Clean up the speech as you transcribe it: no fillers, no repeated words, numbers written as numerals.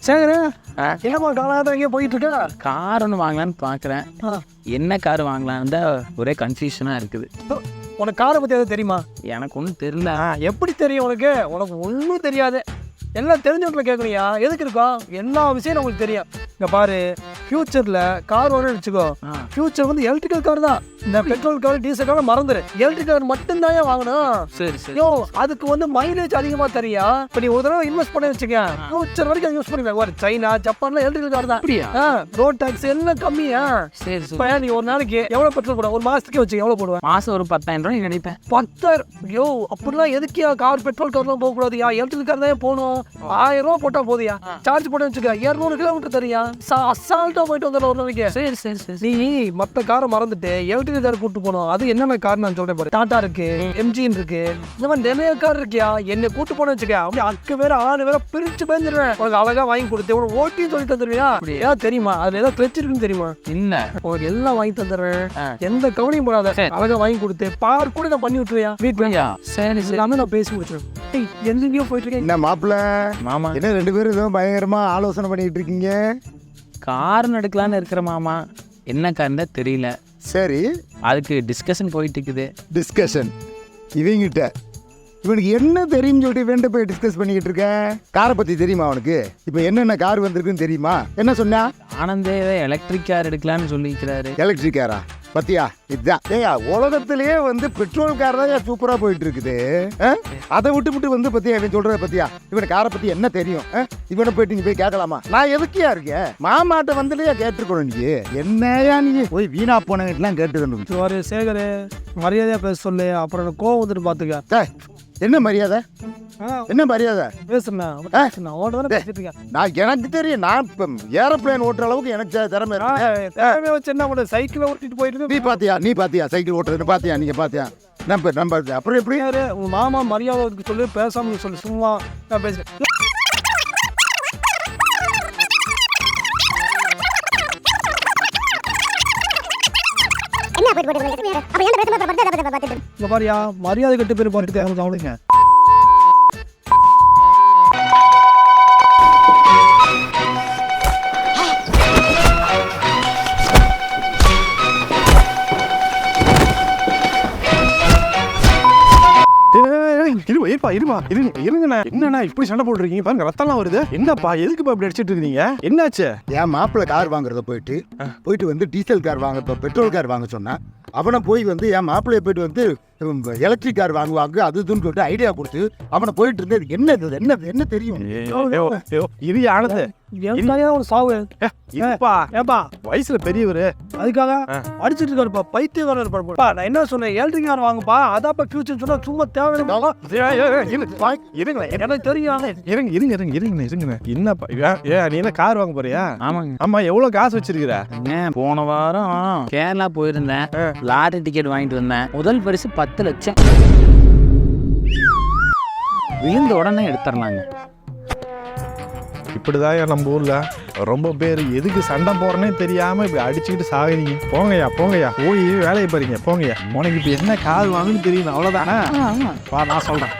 சரி, என்னம்மா காலாத எங்கேயோ போயிட்டு இருக்கா? கார் ஒன்று வாங்கலான்னு பார்க்குறேன். என்ன கார் வாங்கலான்னு தான் ஒரே கன்ஃபியூஷனாக இருக்குது. உனக்கு காரை பற்றி எதாவது தெரியுமா? எனக்கு ஒன்றும் தெரியல. எப்படி தெரியும் உனக்கு? உனக்கு ஒன்றும் தெரியாது. எல்லாம் தெரிஞ்சவங்களை கேட்குறியா? எதுக்கு இருக்கா? எல்லா விஷயம் உங்களுக்கு தெரியும். இங்கே பாரு, ஃபியூச்சரில் கார் வேணும்னு வச்சுக்கோ. ஃபியூச்சர் வந்து எலக்ட்ரிக்கல் கார் தான். இந்த பெட்ரோல் கார் டீசல் கார் மறந்துடு. எலக்ட்ரிக் கார் மட்டும்தான் வாங்கணும். சரி சரி. யோ, அதுக்கு வந்து மைலேஜ் அதிகமாக தெரியா? இப்போ நீ ஒரு தடவை இன்வெஸ்ட் பண்ணி வச்சுக்க, ஃபியூச்சர் வரைக்கும் அதை யூஸ் பண்ணிக்கலாம். ஒரு சைனா ஜப்பான்ல எலக்ட்ரிக்கல் கார் தான். அப்படியா? ரோட் டாக்ஸ் எல்லாம் கம்மியா? சரி சரி. இப்போ நீ ஒரு நாளைக்கு எவ்வளோ பெட்ரோல் போடுவ? ஒரு மாதத்துக்கு வச்சு எவ்வளோ போடுவேன்? மாதம் ஒரு 10,000 ரூபாய் நினைப்பேன். 10,000? யோ, அப்படிலாம் எதுக்கியா கார் பெட்ரோல் கார்லாம் போகக்கூடாதுயா? எலக்ட்ரிக் கார் தான் போகணும். 1000 ரூபா போட்டா போதியா? சார்ஜ் போட்டு வச்சுக்க, 200 கிலோமீட்டர் தெரியா? அசால்ட்டா போயிட்டு வந்துடலாம் ஒரு நாளைக்கு. சரி சரி சரி. நீ மற்ற காரை மறந்துட்டு எலக்ட்ரிக் கார் கூட்டு போனோம். அது என்னென்ன கார் நான் சொல்றேன் பாரு. டாடா இருக்கு, எம்ஜின் இருக்கு, இந்த மாதிரி நிறைய கார் இருக்கியா. என்ன கூட்டு போன வச்சுக்க, அப்படியே அக்கு வேற 6 வேற பிரிச்சு பயந்துருவேன். உனக்கு அழகா வாங்கி கொடுத்து உனக்கு ஓட்டி சொல்லி தந்துருவியா? ஏதாவது தெரியுமா? அதுல ஏதாவது கிளச் இருக்குன்னு தெரியுமா? என்ன? உனக்கு எல்லாம் வாங்கி தந்துடுறேன். எந்த கவனியும் போடாத. அழகா வாங்கி கொடுத்து பார் கூட நான் பண்ணி விட்டுருவியா வீட்டுல? சரி சரி. எல்லாமே நான் பேசி முடிச்சிருவேன். எங்கேயோ போயிட்டு இருக்கேன். என்ன மாப்பிள்ள மாமா, என்ன 2 பேரும் ஏதோ பயங்கரமா ஆலோசனை பண்ணிட்டு இருக்கீங்க? கார் எடுக்கலான்னு இருக்கிற மாமா. என்ன கார்ன்னு தெரியல. சரி, அதுக்கு டிஸ்கஷன் போயிட்டு இருக்குது. டிஸ்கஷன் இவங்கிட்ட. இவனுக்கு என்ன தெரியும்னு சொல்லிட்டு இவன்ட்ட போய் டிஸ்கஸ் பண்ணிக்கிட்டு இருக்க? காரை பற்றி தெரியுமா அவனுக்கு? இப்போ என்னென்ன கார் வந்திருக்குன்னு தெரியுமா? என்ன சொன்னா? ஆனந்தே எலக்ட்ரிக் கார் எடுக்கலான்னு சொல்லிக்கிறாரு. எலக்ட்ரிக் காரா? பத்தியா, இதுதான் ஏயா உலகத்திலேயே வந்து பெட்ரோல் கார் தான் சூப்பராக போயிட்டு இருக்குது. அதை விட்டு வந்து பத்தியா இவன் சொல்றத பத்தியா? இவனை காரை பத்தி என்ன தெரியும்? இவனை போயிட்டு நீ போய் கேட்கலாமா? நான் எதுக்கியா இருக்கேன்? மாமாட்ட வந்துலையா கேட்டுருக்கணும். நீ என்னையா நீ போய் வீணா போனவங்கலாம் கேட்டுக்கணும். ஒரு சேகர் மரியாதையா பேச சொல்லு, அப்புறம் எனக்கு கோவம் வந்துட்டு பாத்துக்க. என்ன மரியாதை? என்ன மரியாதை பேசுறேன்? நான் எனக்கு தெரியும். நான் இப்போ ஏரோப்ளேன் ஓட்டுற அளவுக்கு எனக்கு திறமை வச்சு என்ன பண்ண? சைக்கிளை ஓட்டிட்டு போயிட்டு நீ பாத்தியா சைக்கிள் ஓட்டுறது பாத்தியா? நீங்க பாத்தியா? நம்ம அப்புறம் எப்படி? உங்க மாமா மரியாதை சொல்லு, பேசாம சொல்லு. சும்மா நான் பேசுறேன். இங்க பாரியா, மரியாதை கட்டு பேர் பாட்டு அவனுங்க. இருங்கண்ணா, என்னண்ணா இப்படி சண்டை போட்டுருக்கீங்க? பாருங்க ரத்தம்லாம் வருது. என்னப்பா, எதுக்குப்பா இப்படி அடிச்சிட்டு இருக்கீங்க? என்னாச்சு? என் மாப்பிள்ள கார் வாங்குறத போயிட்டு வந்து டீசல் கார் வாங்க, பெட்ரோல் கார் வாங்க சொன்னா, அவனை போய் வந்து என் மாப்பிள்ளைய போயிட்டு வந்து எலக்ட்ரிக் கார் வாங்குவாங்க அது இதுன்னு சொல்லிட்டு ஐடியா கொடுத்து அவனை போயிட்டு இருந்தது. என்ன தெரியும்? இது ஆனது ஒரு சாவு. ஏப்பா வயசுல பெரியவரு, அதுக்காக அடிச்சிட்டு இருக்காருப்பா. பைத்தியக்காரர் இருப்பாருப்பா. நான் என்ன சொன்னேன்? எலக்ட்ரிக் கார் வாங்குப்பா, அதாப்பா ஃபியூச்சர் சொன்னா சும்மா தேவையில்லை. எனக்கு தெரியும். இருங்க. என்னப்பா நீ என்ன கார் வாங்க போறியா? ஆமாங்க. ஆமா, எவ்வளவு காசு வச்சிருக்கிற? போன வாரம் கேரளா போயிருந்தேன். லாட்டரி டிக்கெட் வாங்கிட்டு வந்தேன். முதல் பரிசு 10 லட்சம். விழுந்த உடனே எடுத்துடலாங்க. இப்படிதான் நம்ம ஊர்ல ரொம்ப பேர் எதுக்கு சண்டை போறேன்னே தெரியாம இப்படி அடிச்சுக்கிட்டு சாகுறீங்க. போங்கய்யா போய் வேலையை பாருங்க. போங்கய்யா. உனக்கு இப்ப என்ன கார் வாங்குன்னு தெரியும், அவ்வளவுதானே? நான் சொல்றேன்.